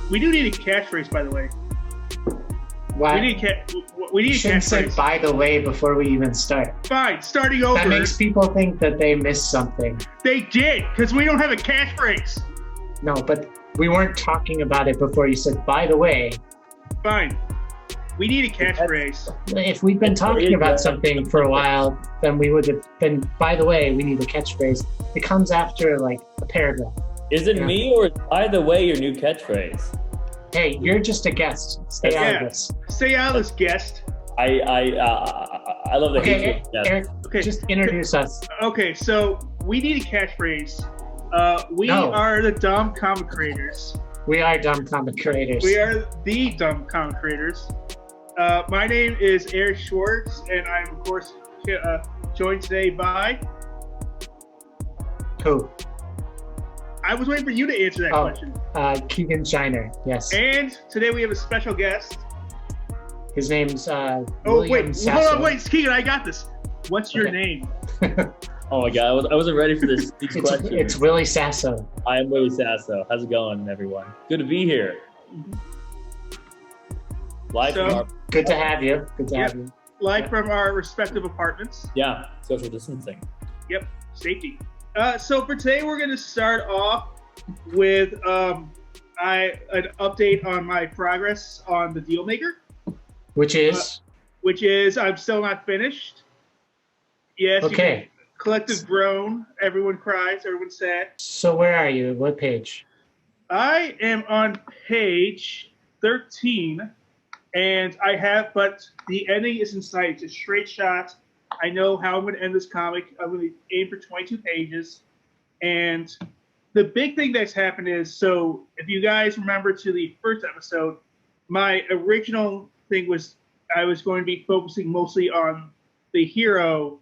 We do need a catchphrase, by the way. What? We need You a shouldn't say catchphrase. by the way before we even start. Fine, starting over. That makes people think that they missed something. They did, because we don't have a catchphrase. No, but we weren't talking about it before you said by the way. Fine. We need a catchphrase. If we'd been talking about something for a while, then we would have been, by the way, we need a catchphrase. It comes after like a paragraph. Is it me or by the way your new catchphrase? Hey, you're just a guest. Stay out of this. Stay out of this, guest. I love the Okay, hatred. Eric, Okay. just introduce us. Okay, so we need a catchphrase. We No. are the dumb comic creators. We are dumb comic creators. We are the dumb comic creators. My name is Eric Schwartz, and I'm, of course, joined today by... Who? I was waiting for you to answer that question. Keegan Shiner, yes. And today we have a special guest. His name's Hold William Sasso. on, wait, Keegan, I got this. What's your name? Oh my god, I wasn't ready for these questions. It's Willy Sasso. I am Willy Sasso. How's it going, everyone? Good to be here. Live from our, Good to have you. Good to have you. Live from our respective apartments. yeah, social distancing. Yep, safety. So for today, we're going to start off with an update on my progress on the Dealmaker. Which is? Which is, I'm still not finished. Yes. Okay. Collective groan. Everyone cries. Everyone's sad. So where are you? What page? I am on page 13, and but the ending is in sight. It's a straight shot. I know how I'm going to end this comic. I'm going to aim for 22 pages. And the big thing that's happened is, so if you guys remember to the first episode, my original thing was I was going to be focusing mostly on the hero,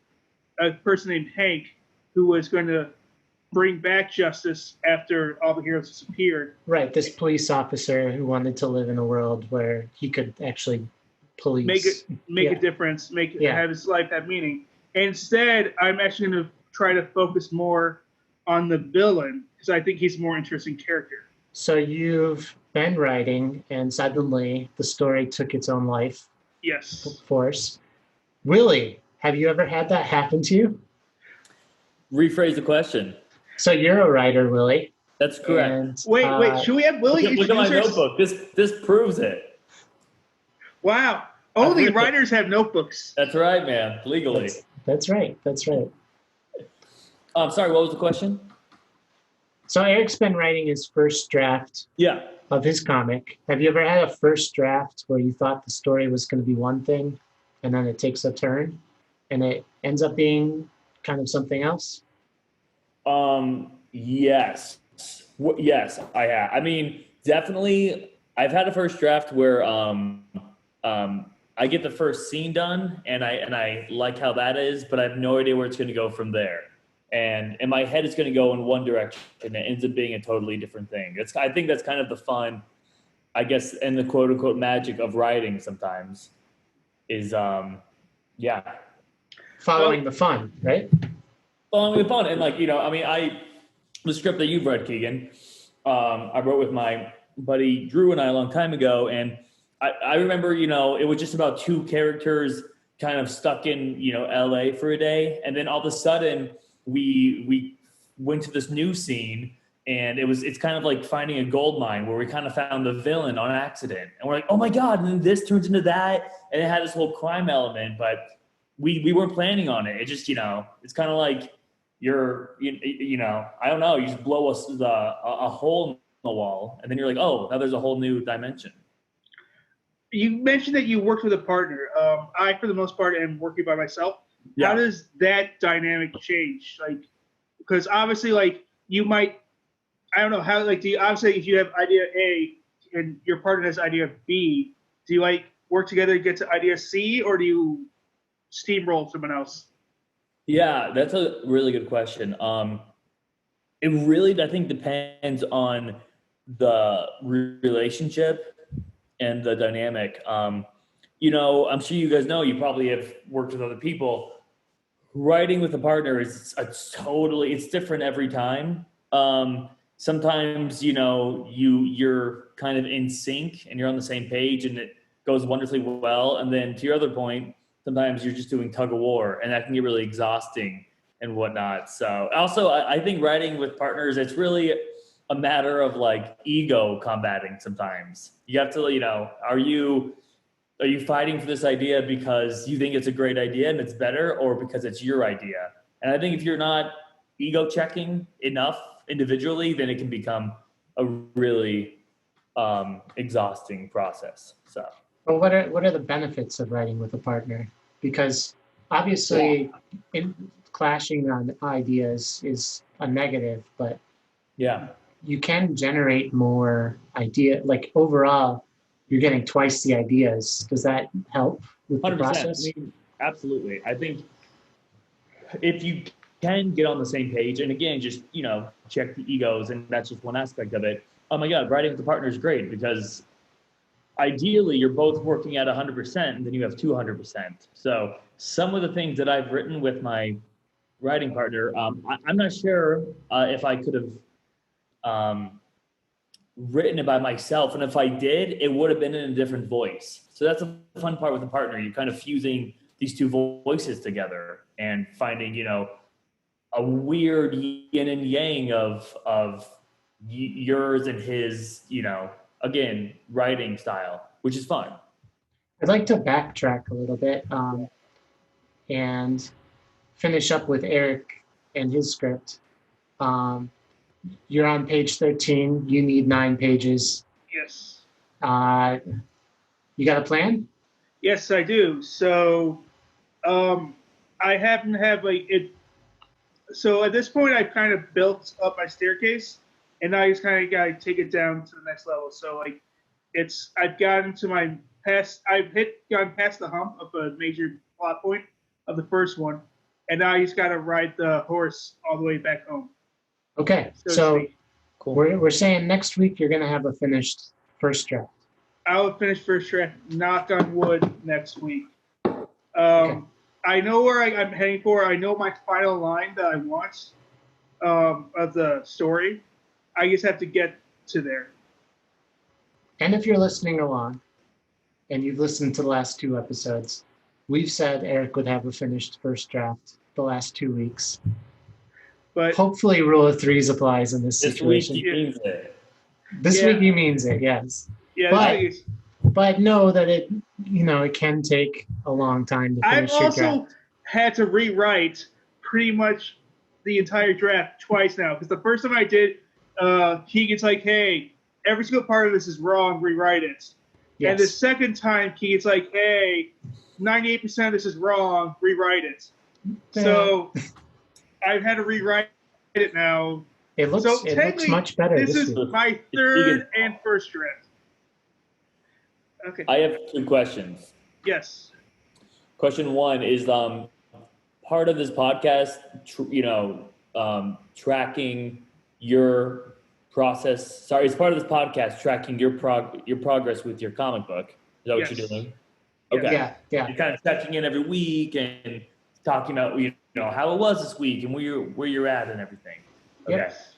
a person named Hank, who was going to bring back justice after all the heroes disappeared. Right, this police officer who wanted to live in a world where he could actually police. Make a difference, have his life have meaning. Instead, I'm actually going to try to focus more on the villain, because I think he's a more interesting character. So you've been writing, and suddenly the story took its own life. Yes. Force. Willy, have you ever had that happen to you? Rephrase the question. So you're a writer, Willy. That's correct. And, Wait, should we have Willy? Look at my notebook. This proves it. Wow. Only writers have notebooks. That's right, man. Legally. That's right. That's right. Sorry, what was the question? So Eric's been writing his first draft of his comic. Have you ever had a first draft where you thought the story was going to be one thing, and then it takes a turn, and it ends up being kind of something else? Yes. Yes, I have. I mean, definitely, I've had a first draft where I get the first scene done, and I like how that is, but I have no idea where it's going to go from there. And in my head, it's going to go in one direction, and it ends up being a totally different thing. I think that's kind of the fun, I guess, and the quote unquote magic of writing sometimes is, Following the fun, right? Following the fun. And the script that you've read, Keegan, I wrote with my buddy Drew and I a long time ago. And I remember, it was just about two characters kind of stuck in, LA for a day. And then all of a sudden we went to this new scene, and it's kind of like finding a gold mine where we kind of found the villain on accident. And we're like, oh my God. And then this turns into that. And it had this whole crime element, but we weren't planning on it. It just, it's kind of like I don't know, you just blow a hole in the wall, and then you're like, oh, now there's a whole new dimension. You mentioned that you worked with a partner. I, for the most part, am working by myself. Yeah. How does that dynamic change? Because obviously, you might, I don't know, how, do you, obviously, if you have idea A and your partner has idea B, do you, work together to get to idea C, or do you steamroll someone else? Yeah, that's a really good question. It really, I think, depends on the relationship and the dynamic. I'm sure you guys know, you probably have worked with other people. Writing with a partner is it's different every time. sometimes, you're kind of in sync and you're on the same page and it goes wonderfully well. And then to your other point, sometimes you're just doing tug of war and that can get really exhausting and whatnot. So also, I think writing with partners, it's really a matter of like ego combating sometimes. You have to, are you fighting for this idea because you think it's a great idea and it's better, or because it's your idea? And I think if you're not ego checking enough individually, then it can become a really exhausting process. So, well, what are the benefits of writing with a partner? Because obviously, clashing on ideas is a negative, but yeah, you can generate more idea. Like overall, you're getting twice the ideas. Does that help with the 100%. process? I mean, absolutely. I think if you can get on the same page, and again, just, check the egos, and that's just one aspect of it. Oh my God, writing with a partner is great because ideally you're both working at 100% and then you have 200%. So some of the things that I've written with my writing partner, I'm not sure if I could have written it by myself. And if I did, it would have been in a different voice. So that's a fun part with a partner. You're kind of fusing these two voices together and finding, a weird yin and yang of yours and his, again, writing style, which is fun. I'd like to backtrack a little bit and finish up with Eric and his script. You're on page 13. You need 9 pages. Yes. You got a plan? Yes, I do. So, I happen to have it. So at this point, I've kind of built up my staircase, and now I just kind of got to take it down to the next level. So I've gotten to gone past the hump of a major plot point of the first one, and now I just got to ride the horse all the way back home. Okay, so cool. We're saying next week you're going to have a finished first draft. I'll finish first draft, knock on wood, next week. Okay. I know where I'm heading for. I know my final line that I want of the story. I just have to get to there. And if you're listening along and you've listened to the last 2 episodes, we've said Eric would have a finished first draft the last 2 weeks. But hopefully rule of threes applies in this situation. Week he means it. This week he means it, yes. Yeah, but know that it can take a long time to finish your draft. I've also had to rewrite pretty much the entire draft twice now, because the first time I did, Keegan's like, hey, every single part of this is wrong, rewrite it. Yes. And the second time, Keegan's like, hey, 98% of this is wrong, rewrite it. So I've had to rewrite it now. It looks much better. This is my third and first draft. Okay. I have 2 questions. Yes. Question 1 is part of this podcast, tracking your process. Sorry, it's part of this podcast tracking your progress with your comic book. Is that what you're doing? Okay. Yeah. You're kind of checking in every week and talking about how it was this week and where you're at and everything. Okay. Yes.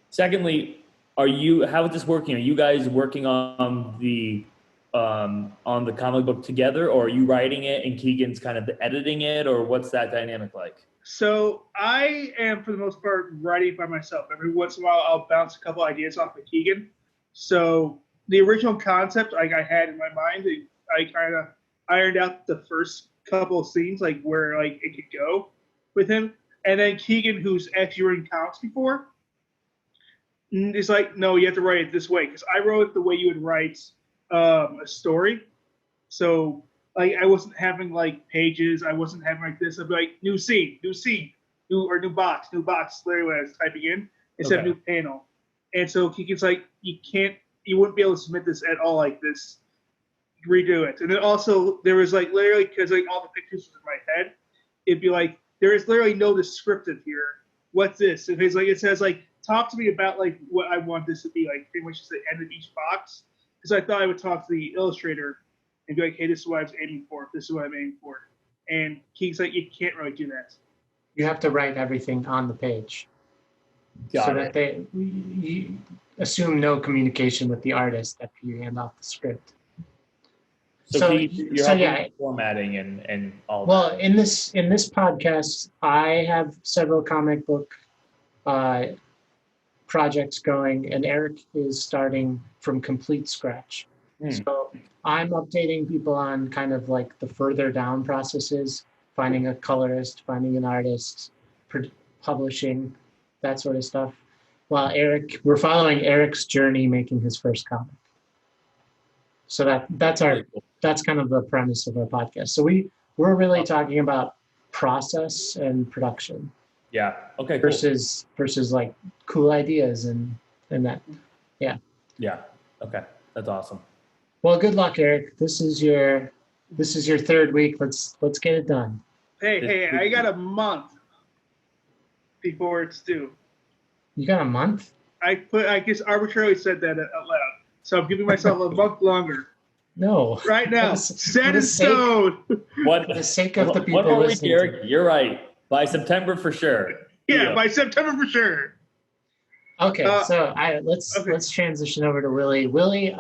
Secondly, how is this working? Are you guys working on the comic book together, or are you writing it and Keegan's kind of editing it, or what's that dynamic like? So I am, for the most part, writing by myself. Every once in a while, I'll bounce a couple ideas off of Keegan. So the original concept I had in my mind, I kind of ironed out the first couple of scenes, where it could go with him. And then Keegan, who's actually written comics before, is like, no, you have to write it this way. Because I wrote it the way you would write a story. So I wasn't having pages. I wasn't having this. I'd be like, new scene, new box, literally what I was typing in, instead of new panel. And so Keegan's like, you wouldn't be able to submit this at all like this. Redo it. And then also there was literally, because all the pictures was in my head, it'd be like, there is literally no descriptive here. What's this? And it says talk to me about what I want this to be pretty much just the end of each box. Because I thought I would talk to the illustrator and be like, hey, this is what I was aiming for. This is what I'm aiming for. And Keegan's like, you can't really do that. You have to write everything on the page. That you assume no communication with the artist after you hand off the script. You're helping formatting and all well, that. in this podcast, I have several comic book projects going, and Eric is starting from complete scratch. So I'm updating people on kind of like the further down processes, finding a colorist, finding an artist, publishing, that sort of stuff. While we're following Eric's journey making his first comic. So that's kind of the premise of our podcast. So we're really talking about process and production. Yeah. Okay. Versus like cool ideas and that. Yeah. Yeah. Okay. That's awesome. Well, good luck, Eric. This is your third week. Let's get it done. Hey, I got a month before it's due. You got a month? I just arbitrarily said that out loud. So I'm giving myself a month longer. No. Right now. Set in stone. For the sake of the people listening. Eric, you're right. By September for sure. Yeah, by September for sure. Okay, let's transition over to Willy. Willy,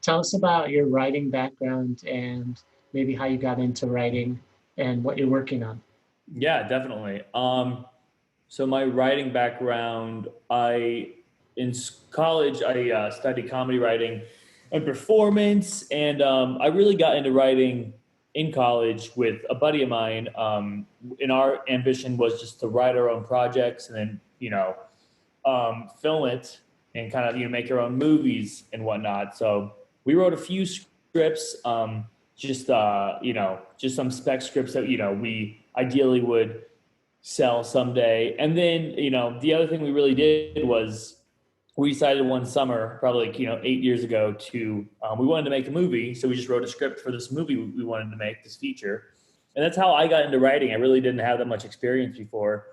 tell us about your writing background and maybe how you got into writing and what you're working on. Yeah, definitely. So my writing background, in college I studied comedy writing and performance, and I really got into writing in college with a buddy of mine. And our ambition was just to write our own projects and then film it and kind of make our own movies and whatnot. So we wrote a few scripts, just some spec scripts that we ideally would sell someday. And then the other thing we really did was we decided one summer, probably 8 years ago, to we wanted to make a movie. So we just wrote a script for this movie we wanted to make, this feature. And that's how I got into writing. I really didn't have that much experience before.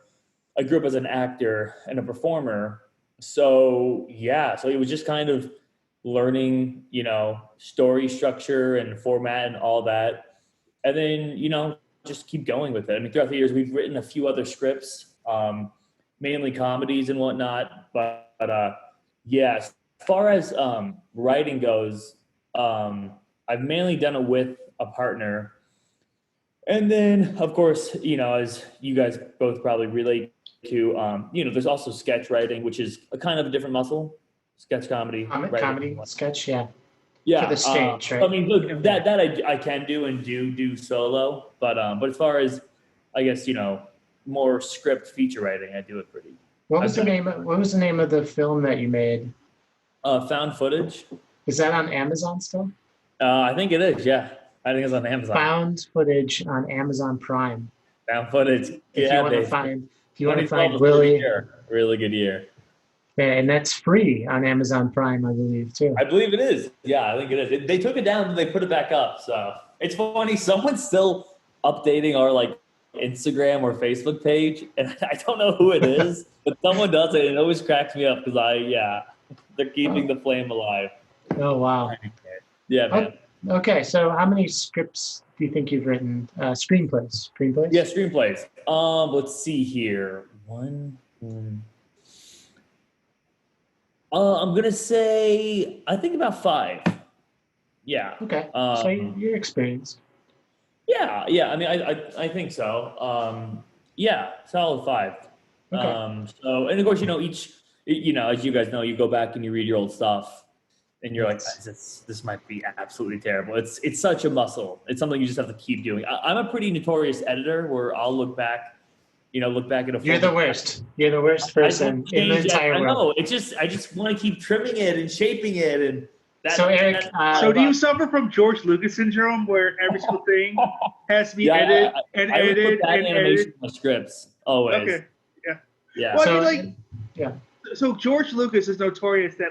I grew up as an actor and a performer. So it was just kind of learning, story structure and format and all that. And then, just keep going with it. I mean, throughout the years, we've written a few other scripts, mainly comedies and whatnot. But as far as writing goes, I've mainly done it with a partner. And then, of course, as you guys both probably relate to, there's also sketch writing, which is a kind of a different muscle. Sketch comedy. Comedy, sketch, yeah. Yeah. For the stage, right? I mean, look, that I can do and do solo, but as far as, I guess, more script feature writing, I do it pretty. What was the name of the film that you made? Found Footage. Is that on Amazon still? I think it is, yeah. I think it's on Amazon. Found Footage on Amazon Prime. Found Footage. If you want to find Willy. Really good year. And that's free on Amazon Prime, I believe, too. I believe it is. Yeah, I think it is. They took it down and they put it back up. So it's funny. Someone's still updating our Instagram or Facebook page, and I don't know who it is, but someone does it, and it always cracks me up because they're keeping the flame alive. Oh, wow. Yeah, man. Okay, so how many scripts do you think you've written? Screenplays? Yeah, screenplays. Let's see here. I'm gonna say I think about 5. Yeah. Okay. So you're experienced. Yeah. I mean, I think so. Solid 5. Okay. So, and of course, each, as you guys know, you go back and you read your old stuff, and you're like, this might be absolutely terrible. It's such a muscle. It's something you just have to keep doing. I'm a pretty notorious editor where I'll look back at a. You're the worst. You're the worst person in the entire world. I know. I just want to keep trimming it and shaping it and. So Eric, so do you suffer from George Lucas syndrome, where every single thing has to be edited and edited and edited? Scripts always. Okay. Yeah. Well, So George Lucas is notorious that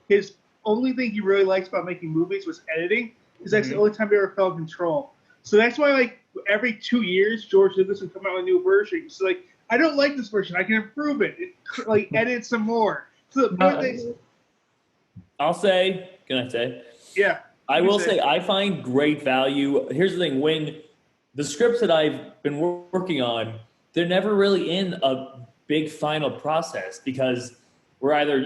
his only thing he really likes about making movies was editing, because that's the only time he ever felt control. So that's why every 2 years George Lucas would come out with a new version. So I don't like this version. I can improve it. Edit some more. So the point Can I say? Yeah. I will say I find great value. Here's the thing: when the scripts that I've been working on, they're never really in a big final process because we're either,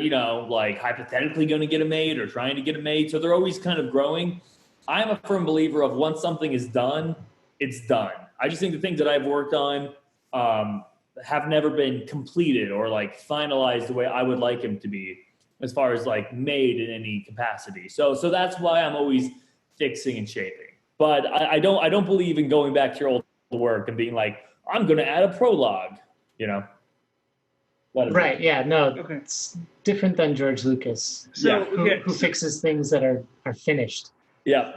like hypothetically going to get it made or trying to get it made. So they're always kind of growing. I'm a firm believer of once something is done, it's done. I just think the things that I've worked on have never been completed or like finalized the way I would like them to be as far as like made in any capacity. So that's why I'm always fixing and shaping. But I don't believe in going back to your old work and being like, I'm going to add a prologue, Right. Yeah. No. Okay. It's different than George Lucas. So, who fixes things that are finished. Yeah.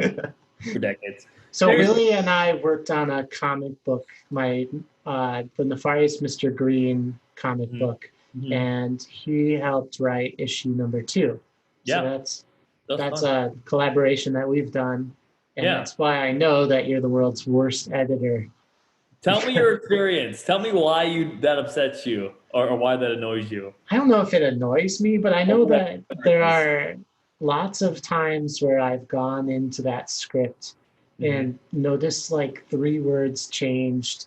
For decades. So Willy and I worked on a comic book, the Nefarious Mr. Green comic book, and he helped write issue number 2. Yeah. So that's a collaboration that we've done, and that's why I know that you're the world's worst editor. Tell me your experience. Tell me why that upsets you or why that annoys you. I don't know if it annoys me, but I know that there are lots of times where I've gone into that script and noticed like 3 words changed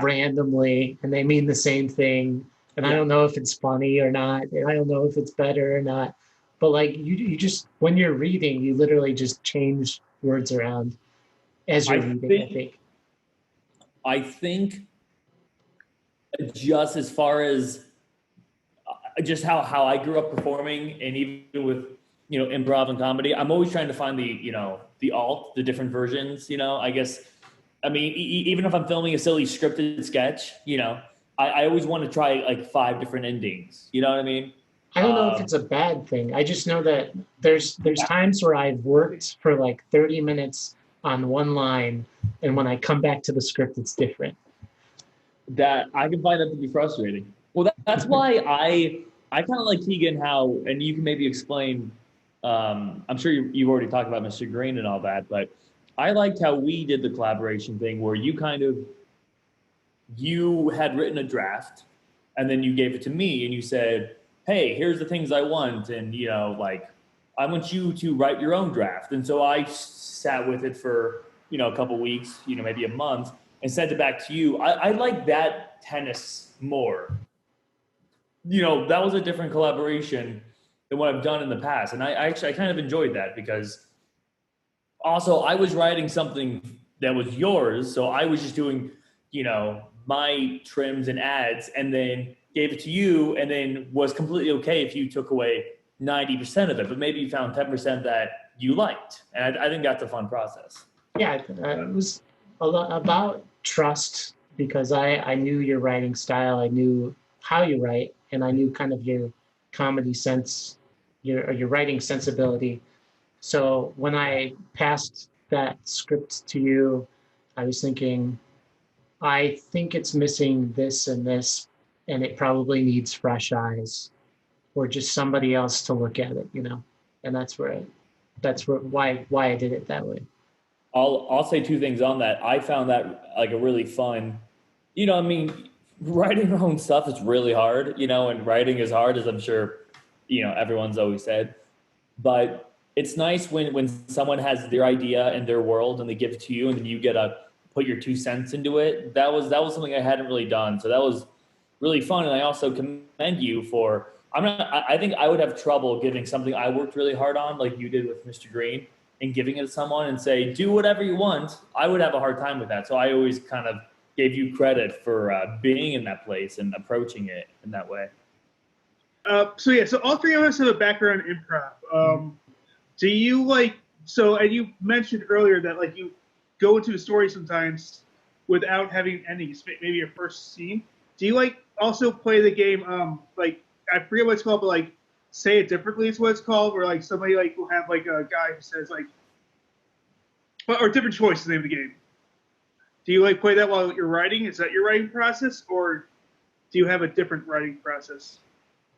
randomly and they mean the same thing. And I don't know if it's funny or not. And I don't know if it's better or not. But like you just, when you're reading, you literally just change words around as you're reading, I think just as far as just how I grew up performing and even with, improv and comedy, I'm always trying to find the different versions, I guess. I mean, even if I'm filming a silly scripted sketch, I always want to try like 5 different endings. You know what I mean? I don't know if it's a bad thing. I just know that there's times where I've worked for like 30 minutes on one line, and when I come back to the script, it's different. That I can find that to be frustrating. Well, that's why I kind of like Keegan how, and you can maybe explain. I'm sure you've already talked about Mr. Green and all that, but I liked how we did the collaboration thing where you had written a draft, and then you gave it to me, and you said, "Hey, here's the things I want," and like I want you to write your own draft, and so I sat with it for a couple weeks, maybe a month, and sent it back to you. I like that tennis more. That was a different collaboration than what I've done in the past, and I kind of enjoyed that because also I was writing something that was yours, so I was just doing my trims and ads, and then gave it to you, and then was completely okay if you took away 90% of it, but maybe you found 10% that you liked. And I think that's a fun process. Yeah, it was a lot about trust because I knew your writing style, I knew how you write, and I knew kind of your comedy sense, your writing sensibility. So when I passed that script to you, I was thinking, I think it's missing this and this, and it probably needs fresh eyes or just somebody else to look at it, and that's why I did it that way. I'll say 2 things on that. I found that like a really fun, writing your own stuff is really hard, and writing is hard, as I'm sure, everyone's always said. But it's nice when someone has their idea and their world and they give it to you and then you get to put your 2 cents into it. That was something I hadn't really done. So that was really fun. And I also commend you for, I think I would have trouble giving something I worked really hard on, like you did with Mr. Green, and giving it to someone and say, do whatever you want. I would have a hard time with that. So I always kind of gave you credit for being in that place and approaching it in that way. So all 3 of us have a background in improv. Do you and you mentioned earlier that like you go into a story sometimes without having endings, maybe your first scene. Do you also play the game, I forget what it's called, but Say It Differently is what it's called, where somebody will have a guy who says or Different Choice is the name of the game. Do you play that while you're writing? Is that your writing process, or do you have a different writing process?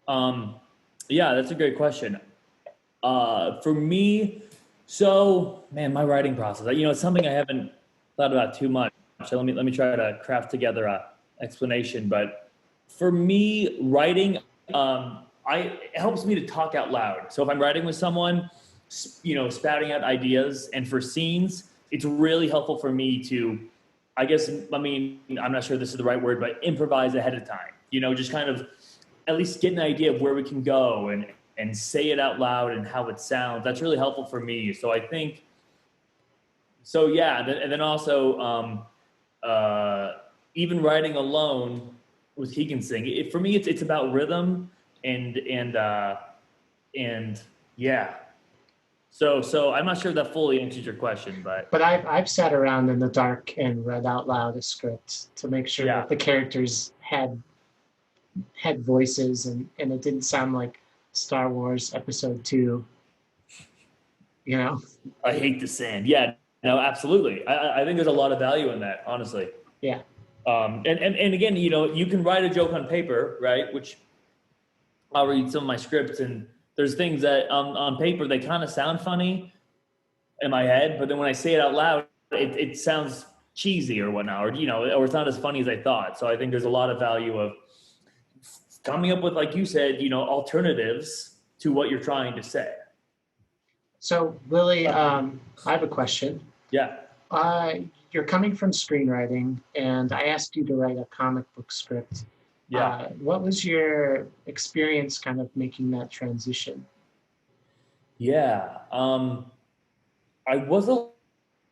Yeah, that's a great question. For me, my writing process, it's something I haven't thought about too much. So let me try to craft together a explanation. But for me, writing, it helps me to talk out loud. So if I'm writing with someone, spouting out ideas, and for scenes, it's really helpful for me to, I'm not sure this is the right word, but improvise ahead of time. just kind of at least get an idea of where we can go and say it out loud and how it sounds. That's really helpful for me. So I think, and then also even writing alone with Keegan's thing. For me, it's about rhythm and yeah. So I'm not sure if that fully answers your question, but I've sat around in the dark and read out loud a script to make sure that the characters had voices and it didn't sound like Star Wars Episode 2. I hate the sand. Yeah, no, absolutely. I think there's a lot of value in that, honestly. Yeah. And again, you can write a joke on paper, right? Which I'll read some of my scripts, and there's things that on paper they kind of sound funny in my head, but then when I say it out loud, it sounds cheesy or whatnot, or it's not as funny as I thought. So I think there's a lot of value of coming up with, like you said, alternatives to what you're trying to say. So, Willy, I have a question. Yeah. You're coming from screenwriting, and I asked you to write a comic book script. Yeah. What was your experience kind of making that transition? Yeah. I was a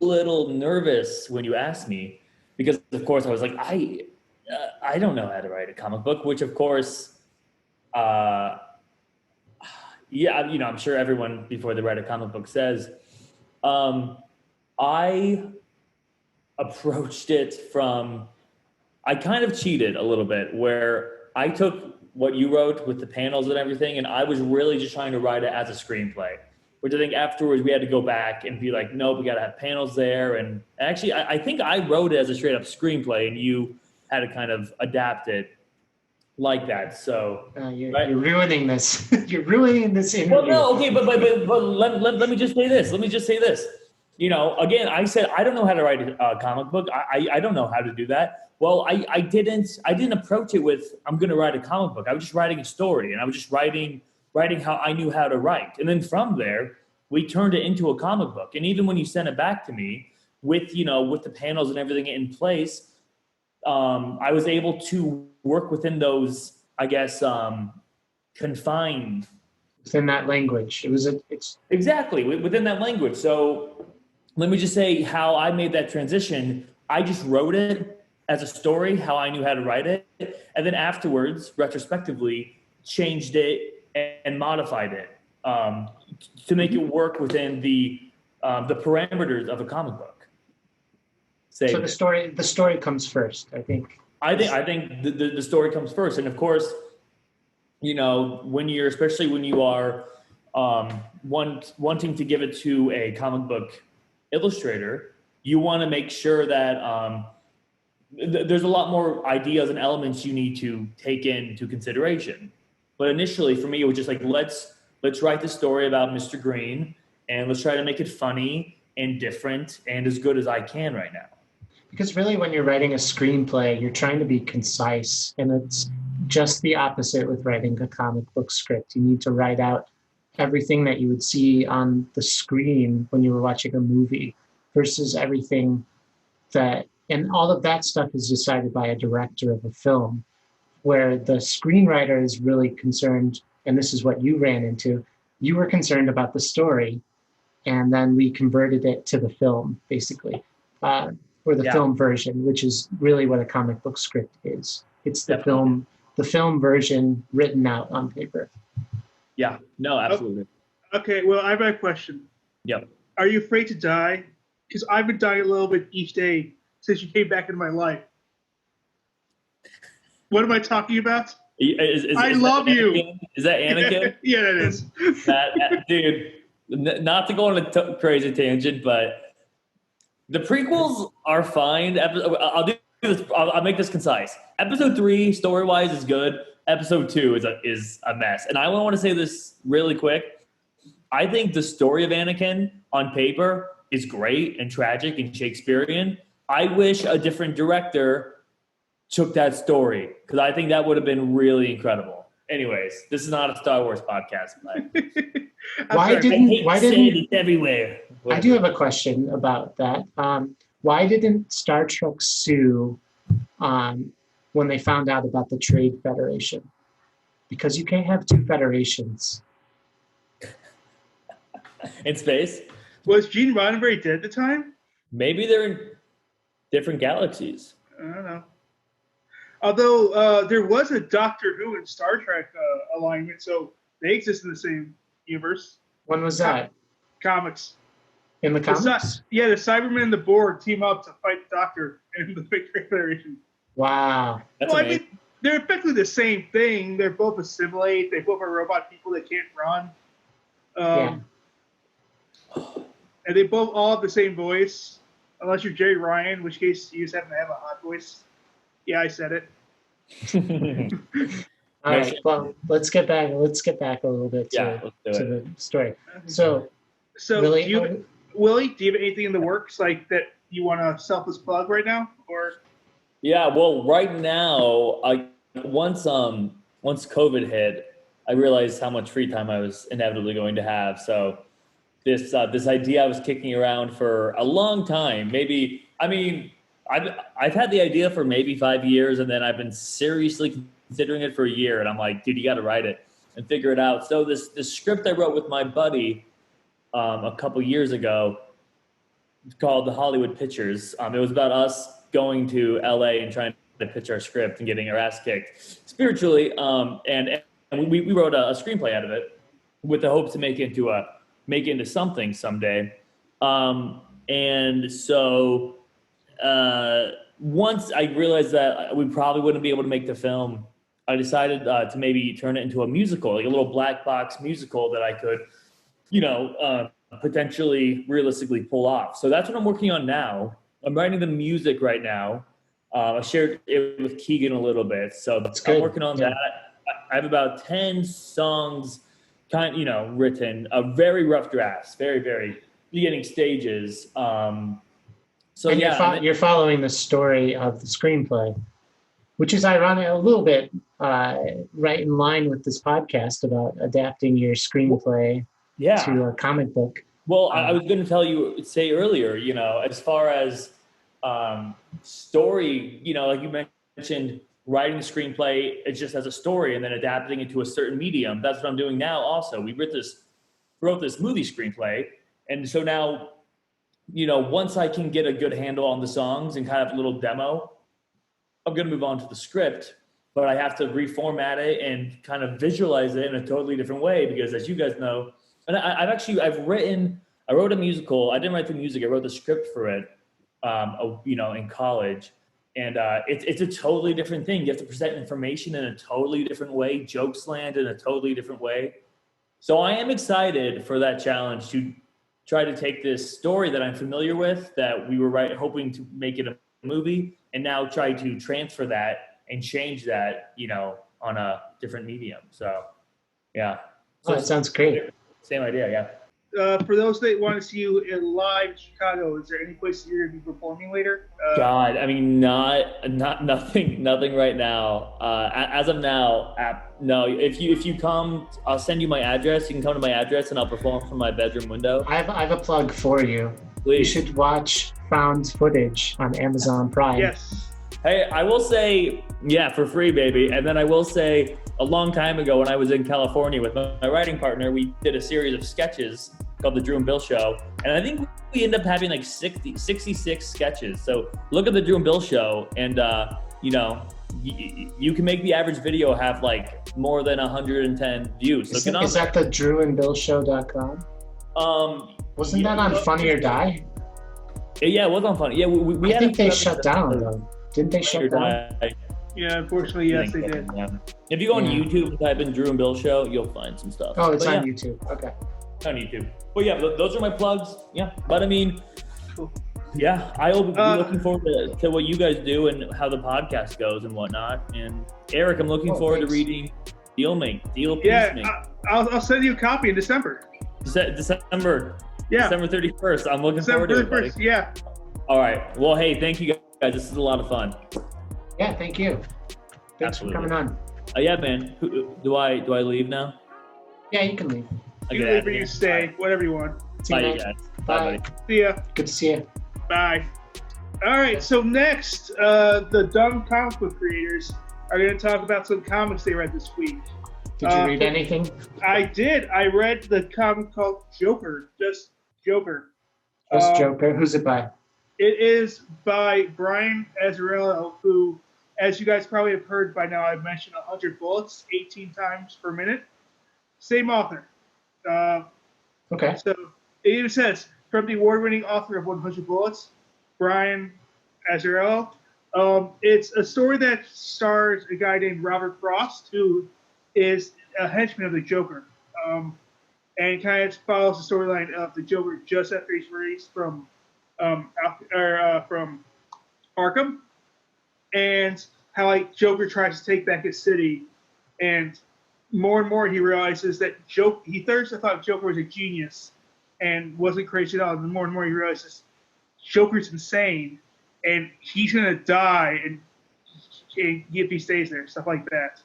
little nervous when you asked me because, of course, I was like, I don't know how to write a comic book, which, of course, I'm sure everyone before they write a comic book says. I approached it from, I kind of cheated a little bit where I took what you wrote with the panels and everything, and I was really just trying to write it as a screenplay, which I think afterwards we had to go back and be like, nope, we got to have panels there. And actually, I think I wrote it as a straight up screenplay, and you had to kind of adapt it like that. So you're ruining this. You're ruining this interview. Well, no, okay, but let me just say this. Again, I said I don't know how to write a comic book. I don't know how to do that. Well, I didn't approach it with I'm going to write a comic book. I was just writing a story, and I was just writing how I knew how to write. And then from there, we turned it into a comic book. And even when you sent it back to me with the panels and everything in place, I was able to work within those, I guess, confined. Within that language. It's exactly within that language. So let me just say how I made that transition. I just wrote it as a story, how I knew how to write it. And then afterwards, retrospectively, changed it and modified it to make it work within the parameters of a comic book. So the story comes first, I think. I think the story comes first. And of course, when you are wanting to give it to a comic book illustrator, you want to make sure that there's a lot more ideas and elements you need to take into consideration. But initially, for me, it was just like, let's write the story about Mr. Green, and let's try to make it funny and different and as good as I can right now. Because really, when you're writing a screenplay, you're trying to be concise, and it's just the opposite with writing a comic book script. You need to write out everything that you would see on the screen when you were watching a movie versus everything and all of that stuff is decided by a director of a film, where the screenwriter is really concerned, and this is what you ran into, you were concerned about the story, and then we converted it to the film, basically, or the film version, which is really what a comic book script is. It's the film version written out on paper. Yeah, no, absolutely. Okay, well, I have a question. Yep. Are you afraid to die? Because I've been dying a little bit each day since you came back into my life. What am I talking about? I love you. Is that Anakin? Yeah, it is. Dude, not to go on a crazy tangent, but the prequels are fine. I'll do this. I'll make this concise. Episode 3, story-wise, is good. Episode 2 is a mess. And I want to say this really quick. I think the story of Anakin on paper is great and tragic and Shakespearean. I wish a different director took that story, because I think that would have been really incredible. Anyways, this is not a Star Wars podcast. But why didn't it everywhere? I do have a question about that. Why didn't Star Trek sue when they found out about the Trade Federation. Because you can't have two federations. In space? Was Gene Roddenberry dead at the time? Maybe they're in different galaxies. I don't know. Although there was a Doctor Who and Star Trek alignment, so they exist in the same universe. When was that? Comics. In the comics? The Cybermen and the Borg team up to fight the Doctor and the Big Trade Federation. Wow. That's amazing. I mean, they're effectively the same thing. They're both assimilate. They both are robot people that can't run. And they both all have the same voice, unless you're Jerry Ryan, in which case you just happen to have a hot voice. Yeah, I said it. All right. Well, let's get back a little bit to the story. So Willy, Willy, do you have anything in the works like that you want to selfless plug right now, or? Yeah, well, right now, once COVID hit, I realized how much free time I was inevitably going to have. So this idea I was kicking around for a long time. I've had the idea for maybe 5 years, and then I've been seriously considering it for a year. And I'm like, dude, you got to write it and figure it out. So this script I wrote with my buddy a couple years ago, called The Hollywood Pitchers. It was about us going to LA and trying to pitch our script and getting our ass kicked spiritually. And we wrote a screenplay out of it with the hopes to make it into something someday. And so once I realized that we probably wouldn't be able to make the film, I decided to maybe turn it into a musical, like a little black box musical that I could, potentially realistically pull off. So that's what I'm working on now. I'm writing the music right now. I shared it with Keegan a little bit. So I'm working on that. I have about 10 songs written, a very rough drafts, very, very beginning stages. You're following the story of the screenplay, which is ironic, a little bit right in line with this podcast about adapting your screenplay to a comic book. Well, I was going to say earlier, as far as story, like you mentioned, writing the screenplay, it just has a story and then adapting it to a certain medium. That's what I'm doing now also. We wrote this movie screenplay. And so now, once I can get a good handle on the songs and kind of a little demo, I'm going to move on to the script. But I have to reformat it and kind of visualize it in a totally different way because, as you guys know, and I wrote a musical. I didn't write the music. I wrote the script for it, in college. And it's a totally different thing. You have to present information in a totally different way, jokes land in a totally different way. So I am excited for that challenge to try to take this story that I'm familiar with, that we were hoping to make it a movie, and now try to transfer that and change that, on a different medium. So, yeah. So that sounds great. Same idea, yeah. For those that want to see you live in Chicago, is there any place you're going to be performing later? Nothing right now. As of now, no. If you come, I'll send you my address. You can come to my address and I'll perform from my bedroom window. I have a plug for you. Please. You should watch Found Footage on Amazon Prime. Yes. Hey, I will say, for free, baby. And then I will say, a long time ago when I was in California with my writing partner, we did a series of sketches called The Drew and Bill Show. And I think we ended up having like 66 sketches. So look at The Drew and Bill Show and, you can make the average video have like more than 110 views. So is that the drewandbillshow.com? Wasn't that on Funny or Die? Yeah, it was on Funny. Yeah, I think they shut down though. Didn't they shut down? Yeah, unfortunately, yes, they did. Yeah. If you go on YouTube and type in Drew and Bill Show, you'll find some stuff. Oh, it's on YouTube. Okay. On YouTube. But yeah, those are my plugs. Yeah. But I mean, cool. Yeah, I will be looking forward to what you guys do and how the podcast goes and whatnot. And Eric, I'm looking forward to reading Deal Peacemake. Yeah, I'll send you a copy in December. December. Yeah. December 31st. I'm looking forward to it, buddy. Yeah. All right. Well, hey, thank you guys. This is a lot of fun. Yeah, thank you. Thanks for coming on. Yeah, man. Do I leave now? Yeah, you can leave. You can leave or you stay, whatever you want. Bye, you guys. Bye, buddy. See ya. Good to see you. Bye. All right, so next, the dumb comic book creators are going to talk about some comics they read this week. Did you read anything? I did. I read the comic called Joker, just Joker. Just Joker? Who's it by? It is by Brian Azzarello, who, as you guys probably have heard by now, I've mentioned 100 Bullets 18 times per minute. Same author. Okay. So it even says, from the award-winning author of 100 Bullets, Brian Azzarello. It's a story that stars a guy named Robert Frost, who is a henchman of the Joker, and kind of follows the storyline of the Joker just after he's released from Arkham, and how like Joker tries to take back his city, and more he realizes that he first thought Joker was a genius and wasn't crazy at all, and more he realizes Joker's insane and he's gonna die and if he stays there, stuff like that.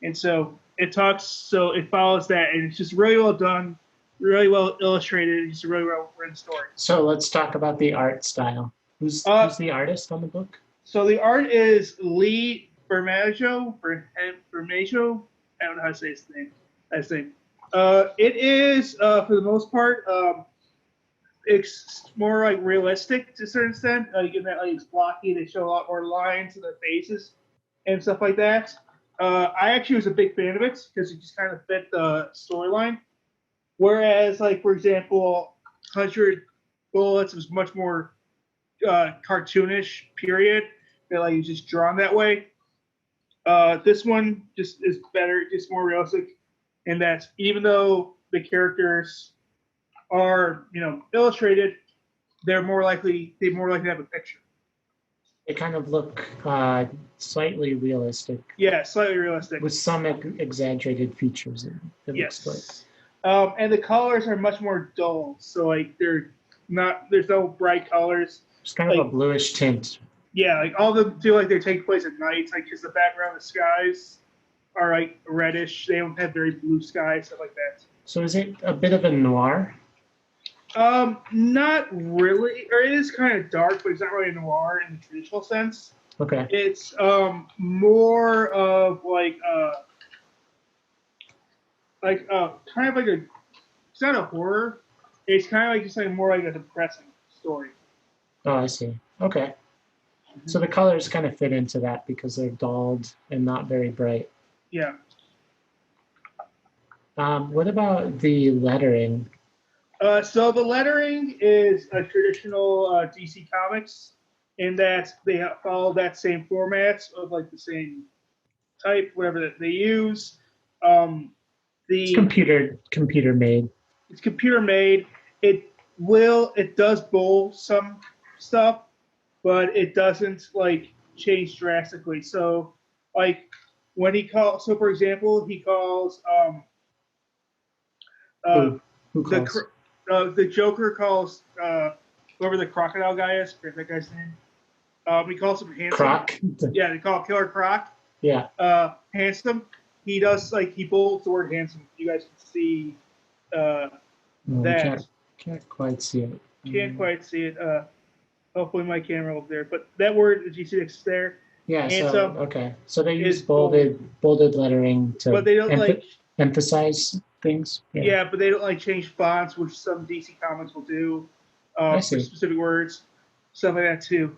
And so it follows that, and it's just really well done, really well illustrated. It's a really well written story. So let's talk about the art style. Who's the artist on the book? So the art is Lee Bermejo. I don't know how to say his name. It is, for the most part, it's more like realistic to a certain extent. Given that like it's blocky, they show a lot more lines in their faces and stuff like that. I actually was a big fan of it because it just kind of fit the storyline. Whereas, like for example, 100 Bullets was much more cartoonish. Period. That like it's just drawn that way. This one just is better, just more realistic, in that even though the characters are, illustrated, they're more likely to have a picture. They kind of look slightly realistic. Yeah, slightly realistic. With some exaggerated features. Yes. And the colors are much more dull, so like there's no bright colors. It's kind of a bluish tint. Yeah, like all of them feel like they take place at night, like because the background, the skies are like reddish. They don't have very blue skies, stuff like that. So is it a bit of a noir? Not really, or it is kind of dark, but it's not really a noir in the traditional sense. Okay. It's more of kind of like it's not a horror. It's kind of like just like more like a depressing story. Oh, I see. Okay. So the colors kind of fit into that because they're dulled and not very bright. Yeah. What about the lettering? So the lettering is a traditional DC Comics in that they follow that same format of like the same type, whatever that they use. It's computer made. It's computer made. It does bold some stuff, but it doesn't like change drastically. So like when for example, he calls Who calls? The Joker calls whoever the crocodile guy is, forget that guy's name. He calls him handsome. Croc? Yeah, they call Killer Croc. Yeah. Handsome. He does he bolds the word handsome. You guys can see that. Can't quite see it. Can't quite see it. Hopefully my camera will be there. But that word, did you see it's there? Yeah, okay. So they use bolded lettering to but they don't emphasize things. Yeah, but they don't change fonts, which some DC Comics will do for specific words. Stuff like that too.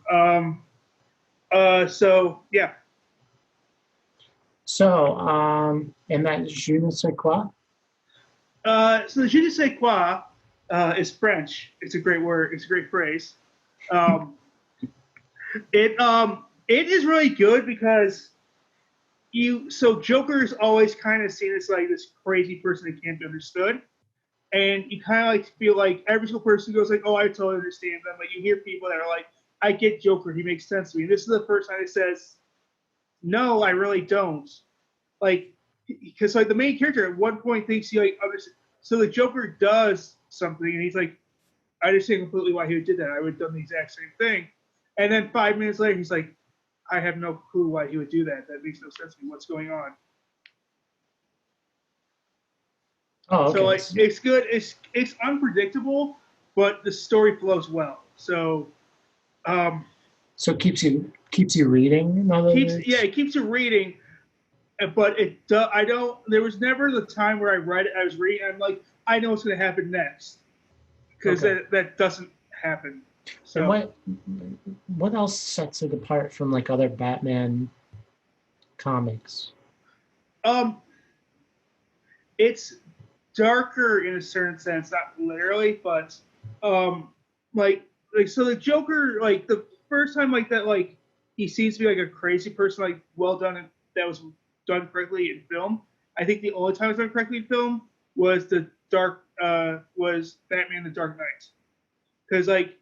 So yeah. So, and that je ne sais quoi? So the je ne sais quoi is French. It's a great word. It's a great phrase. It is really good because Joker is always kind of seen as like this crazy person that can't be understood, and you kind of like feel like every single person goes like, "Oh, I totally understand them." Like you hear people that are like, "I get Joker. He makes sense to me." And this is the first time it says, "No, I really don't." Like, because like the main character at one point thinks he like understands. So the Joker does something, and he's like, "I understand completely why he did that. I would have done the exact same thing." And then 5 minutes later, he's like, "I have no clue why he would do that. That makes no sense to me. What's going on?" Oh, okay. So like, it's good. It's unpredictable, but the story flows well. So, So it keeps you reading. In other words? It keeps you reading. But I don't. There was never the time where I read it. I was reading. I'm like, I know what's going to happen next, because that doesn't happen. So and what else sets it apart from like other Batman comics? It's darker in a certain sense, not literally, but like so the Joker, like the first time like that, like he seems to be like a crazy person, like well done, and that was done correctly in film. I think the only time it was done correctly in film was was Batman: The Dark Knight, because like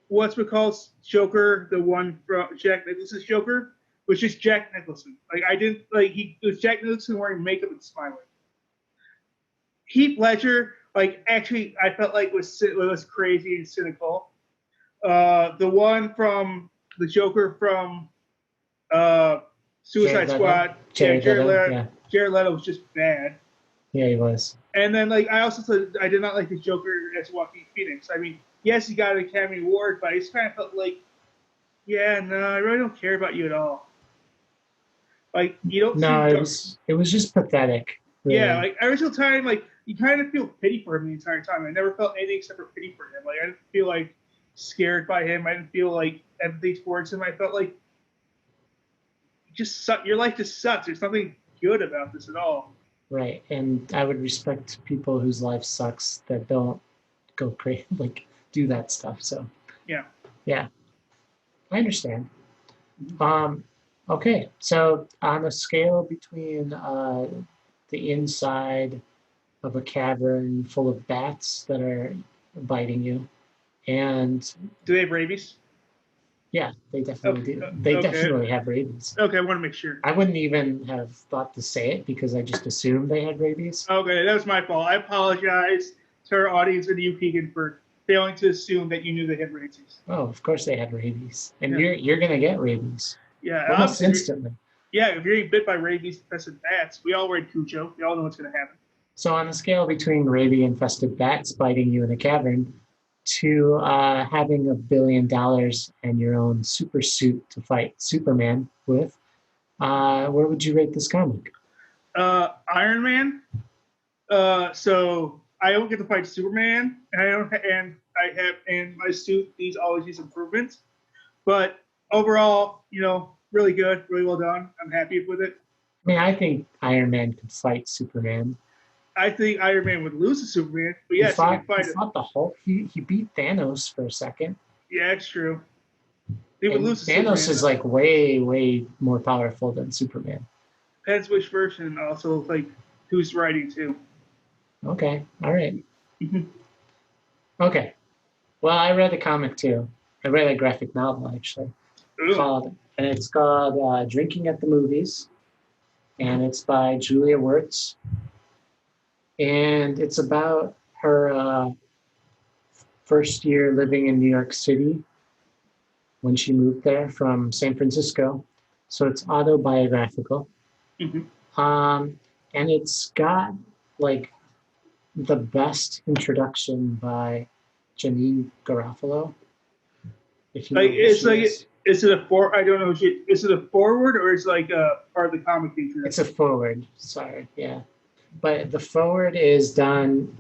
what's McCall's Joker, the one from Jack Nicholson's Joker, was just Jack Nicholson. Like I didn't like it was Jack Nicholson wearing makeup and smiling. Heath Ledger, like actually, I felt like was crazy and cynical. The one from the Joker from Suicide Squad, Jared Leto was just bad. Yeah, he was. And then like I also said I did not like the Joker as Joaquin Phoenix. I mean, yes, he got an Academy Award, but I just kind of felt like, yeah, no, I really don't care about you at all. Like you don't. No, it was just pathetic. Really. Yeah, like every single time, like you kind of feel pity for him the entire time. I never felt anything except for pity for him. Like I didn't feel like scared by him. I didn't feel like empathy towards him. I felt like your life just sucks. There's nothing good about this at all. Right, and I would respect people whose life sucks that don't go crazy, like do that stuff. So yeah, I understand. Okay, so on a scale between the inside of a cavern full of bats that are biting you, and do they have rabies? Yeah, they definitely do. They definitely have rabies. Okay, I want to make sure. I wouldn't even have thought to say it because I just assumed they had rabies. Okay, that was my fault. I apologize to our audience and you, Keegan, for failing to assume that you knew they had rabies. Oh, of course they had rabies, and you're gonna get rabies. Yeah, almost instantly. Yeah, if you're getting bit by rabies-infested bats, we all read Cujo. We all know what's going to happen. So on a scale between rabies-infested bats biting you in a cavern to having $1 billion and your own super suit to fight Superman with, where would you rate this comic? Iron Man. So I don't get to fight Superman, and my suit always needs improvements. But overall, really good, really well done. I'm happy with it. I mean, I think Iron Man could fight Superman. I think Iron Man would lose to Superman, but yes, he can fight it. He fought the Hulk. He beat Thanos for a second. Yeah, it's true. He would lose to Thanos Superman, is like way more powerful than Superman. Depends which version. Also, like who's writing too. Okay, all right. Okay. Well, I read the comic too. I read a graphic novel actually. It's called Drinking at the Movies, and it's by Julia Wirtz. And it's about her first year living in New York City when she moved there from San Francisco. So it's autobiographical. And it's got like the best introduction by Janine Garofalo. If you is it a I don't know. Is it a forward or is it like a part of the comic introduction? It's a forward. Sorry, yeah. But the forward is done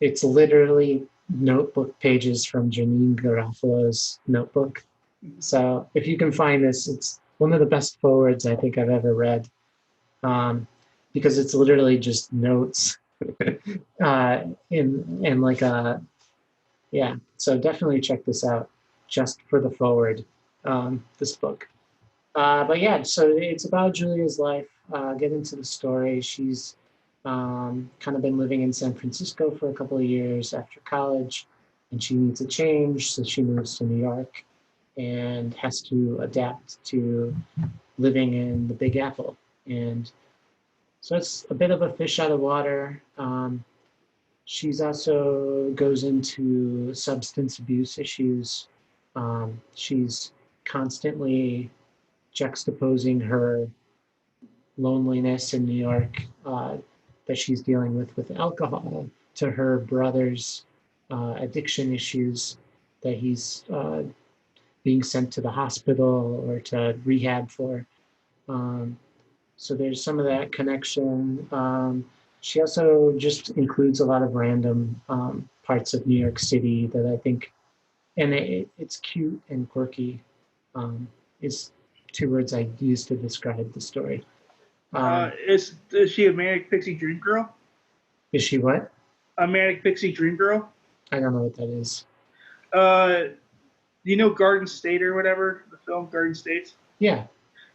it's literally notebook pages from Janine Garofalo's notebook. So if you can find this, it's one of the best forwards I think I've ever read, because it's literally just notes in like a, yeah. So definitely check this out just for the forward, this book. But yeah, so it's about Julia's life. Get into the story. She's kind of been living in San Francisco for a couple of years after college, and she needs a change, so she moves to New York and has to adapt to living in the Big Apple. And so it's a bit of a fish out of water. She's also goes into substance abuse issues. She's constantly juxtaposing her loneliness in New York that she's dealing with alcohol to her brother's addiction issues. that he's being sent to the hospital or to rehab for. So there's some of that connection. She also just includes a lot of random parts of New York City that I think, and it's cute and quirky, is two words I use to describe the story. Is she a manic pixie dream girl? Is she what? A manic pixie dream girl? I don't know what that is. You know Garden State or whatever? The film Garden State? Yeah.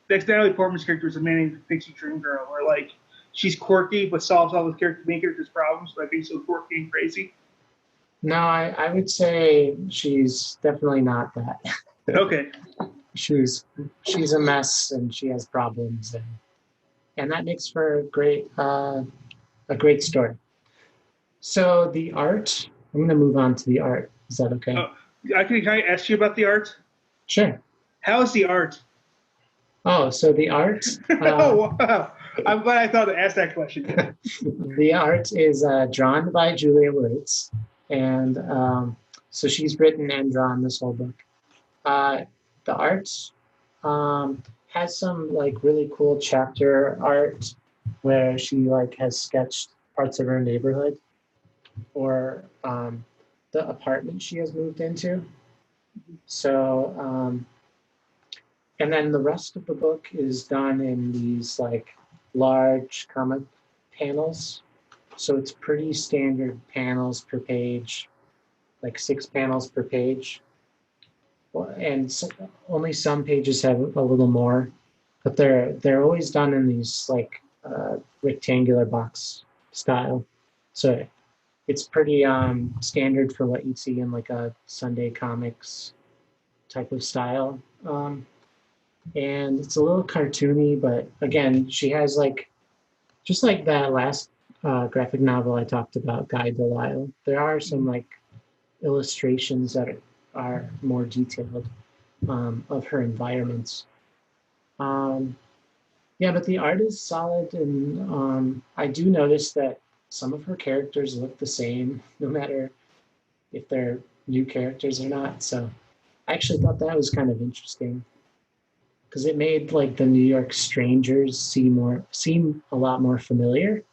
That's Natalie Portman's character is a manic pixie dream girl, where like she's quirky but solves all the main character's problems by being so quirky and crazy. No, I would say she's definitely not that. Okay. She's a mess and she has problems, and that makes for a great story. So the art, I'm going to move on to the art. Is that okay? Can I ask you about the art? Sure. How is the art? Oh, so the art. Oh, wow. I'm glad I thought to ask that question. The art is drawn by Julia Wurtz, and so she's written and drawn this whole book. The art has some like really cool chapter art where she like has sketched parts of her neighborhood or the apartment she has moved into. So, and then the rest of the book is done in these like large comic panels. So it's pretty standard panels per page, like 6 panels per page. And so, only some pages have a little more, but they're always done in these like rectangular box style. So it's pretty standard for what you'd see in like a Sunday comics type of style. And it's a little cartoony, but again, she has like, just like that last graphic novel I talked about, Guy Delisle, there are some like illustrations that are more detailed of her environments. Yeah, but the art is solid, and I do notice that some of her characters look the same, no matter if they're new characters or not. So I actually thought that was kind of interesting because it made like the New York strangers seem a lot more familiar.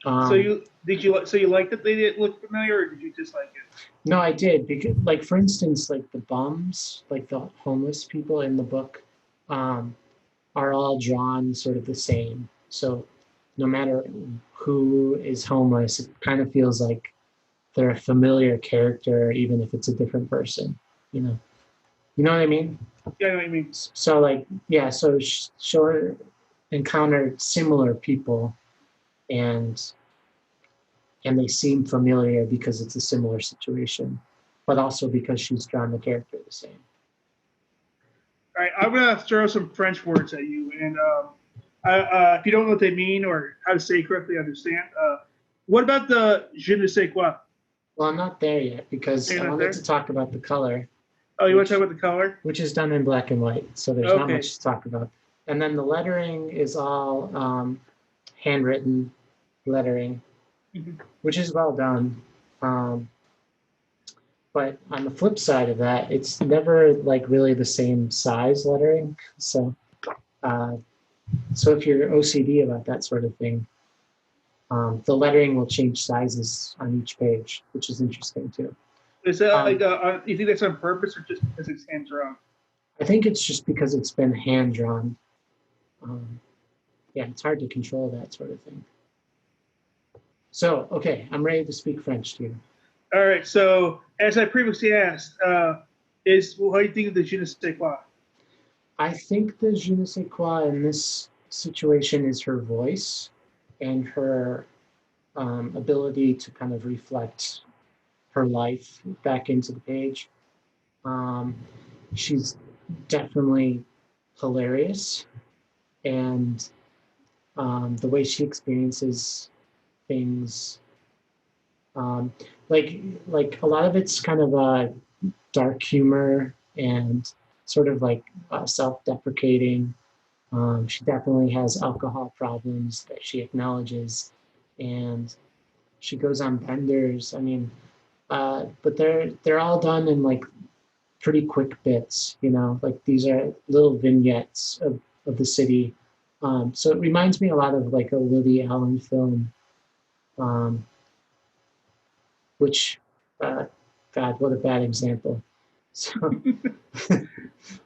So you liked that they didn't look familiar, or did you just like it? No, I did, because like for instance, like the bums, like the homeless people in the book, are all drawn sort of the same. So no matter who is homeless, it kind of feels like they're a familiar character, even if it's a different person. You know what I mean? Yeah, I know what you mean. So like, yeah, so she'll encounter similar people, and they seem familiar because it's a similar situation, but also because she's drawn the character the same. All right, I'm gonna throw some French words at you, and if you don't know what they mean or how to say it correctly, understand. What about the je ne sais quoi? Well, I'm not there yet because I wanted to talk about the color. Oh, you want to talk about the color? Which is done in black and white, so there's not much to talk about. And then the lettering is all handwritten lettering, which is well done. But on the flip side of that, it's never like really the same size lettering. So if you're OCD about that sort of thing, the lettering will change sizes on each page, which is interesting too. Is that you think that's on purpose or just because it's hand drawn? I think it's just because it's been hand drawn. Yeah, it's hard to control that sort of thing. So, okay, I'm ready to speak French to you. All right, so as I previously asked, what do you think of the je ne sais quoi? I think the je ne sais quoi in this situation is her voice and her ability to kind of reflect her life back into the page. She's definitely hilarious, and the way she experiences things, like a lot of it's kind of dark humor and sort of like self-deprecating. She definitely has alcohol problems that she acknowledges, and she goes on benders. I mean, but they're all done in like pretty quick bits, like these are little vignettes of the city. So it reminds me a lot of like a Woody Allen film, which, God, what a bad example. So,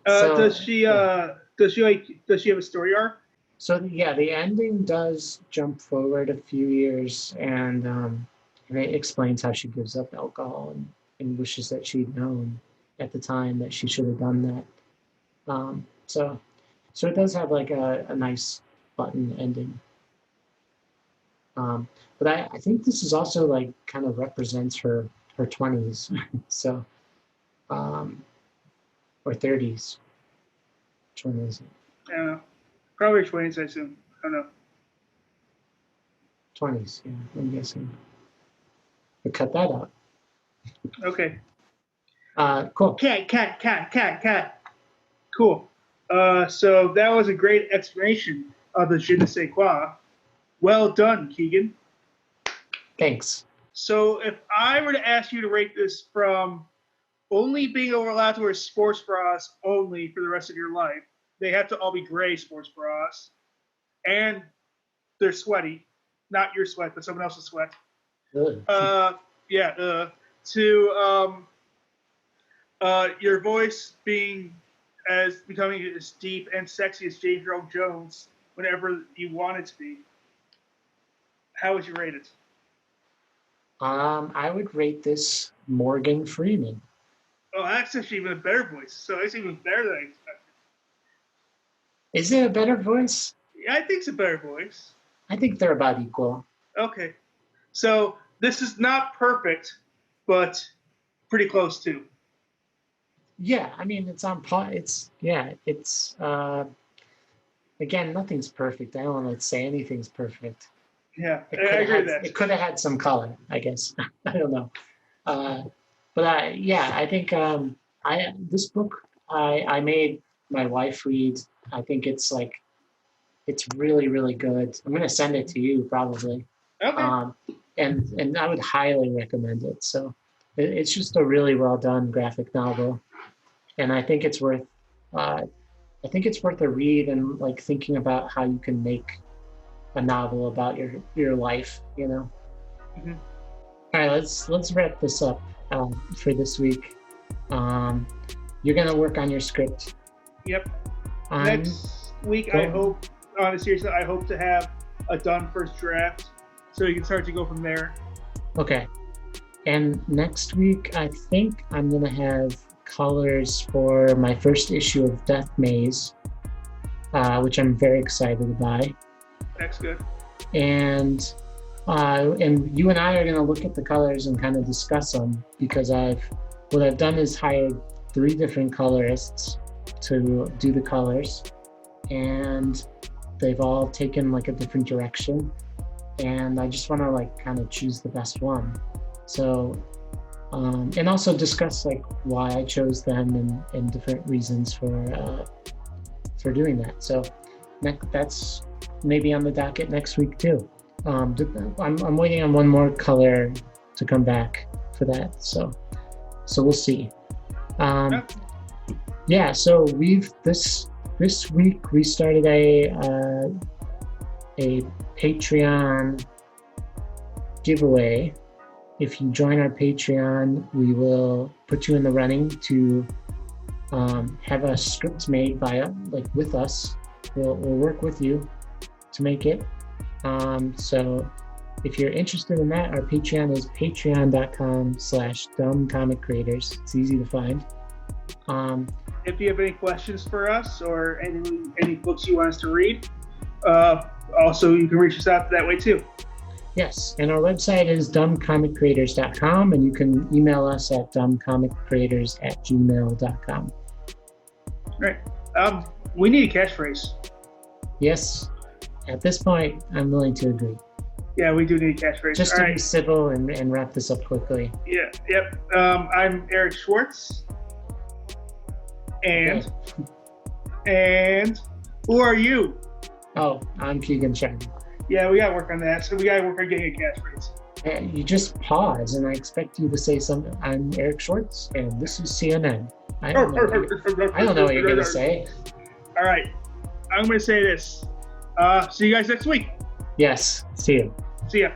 does she have a story arc? So yeah, the ending does jump forward a few years, and it explains how she gives up alcohol and wishes that she'd known at the time that she should have done that. So it does have like a nice button ending. But I think this is also like kind of represents her 20s, so or 30s. Which one is it? I don't know. Probably 20s, I assume. I don't know. 20s, yeah, I'm guessing. But cut that out. Okay. Cool. Cat. Cool. So that was a great explanation of the je ne sais quoi. Well done, Keegan. Thanks. So if I were to ask you to rate this from only being allowed to wear sports bras only for the rest of your life, they have to all be gray sports bras, and they're sweaty, not your sweat, but someone else's sweat. To your voice becoming as deep and sexy as James Earl Jones whenever you want it to be. How would you rate it? I would rate this Morgan Freeman. Oh, that's actually even a better voice. So it's even better than I expected. Is it a better voice? Yeah, I think it's a better voice. I think they're about equal. Okay. So this is not perfect, but pretty close too. Yeah, I mean, it's on par. Again, nothing's perfect. I don't want to say anything's perfect. Yeah, I agree with that. It could have had some color, I guess. I don't know. I think this book I made my wife read. I think it's really, really good. I'm going to send it to you probably. Okay. And I would highly recommend it. So it's just a really well done graphic novel, and I think it's worth a read and like thinking about how you can make a novel about your life. Mm-hmm. All right, let's wrap this up for this week. You're gonna work on your script. Yep. Next week, I hope to have a done first draft, so you can start to go from there. Okay. And next week, I think I'm gonna have colors for my first issue of Death Maze, which I'm very excited by. That's good. And you and I are going to look at the colors and kind of discuss them, because what I've done is hired 3 different colorists to do the colors, and they've all taken like a different direction, and I just want to like kind of choose the best one. So and also discuss like why I chose them and different reasons for doing that. So that's maybe on the docket next week too. I'm waiting on one more color to come back for that. So we'll see. So this week we started a Patreon giveaway. If you join our Patreon, we will put you in the running to have a script made with us. We'll work with you to make it. So if you're interested in that, our Patreon is patreon.com/dumbcomiccreators. It's easy to find. If you have any questions for us or any books you want us to read, also you can reach us out that way too. Yes, and our website is dumbcomiccreators.com, and you can email us at dumbcomiccreators@gmail.com. Right. We need a catchphrase. Yes. At this point, I'm willing to agree. Yeah, we do need a catchphrase. Just to be civil and wrap this up quickly. Yeah, yep. I'm Eric Schwartz. And who are you? Oh, I'm Keegan Sharp. Yeah, we got to work on that. So we got to work on getting a catchphrase. You just pause, and I expect you to say something. I'm Eric Schwartz, and this is CNN. I don't know what you're going to say. All right. I'm going to say this. See you guys next week. Yes. See you. See ya.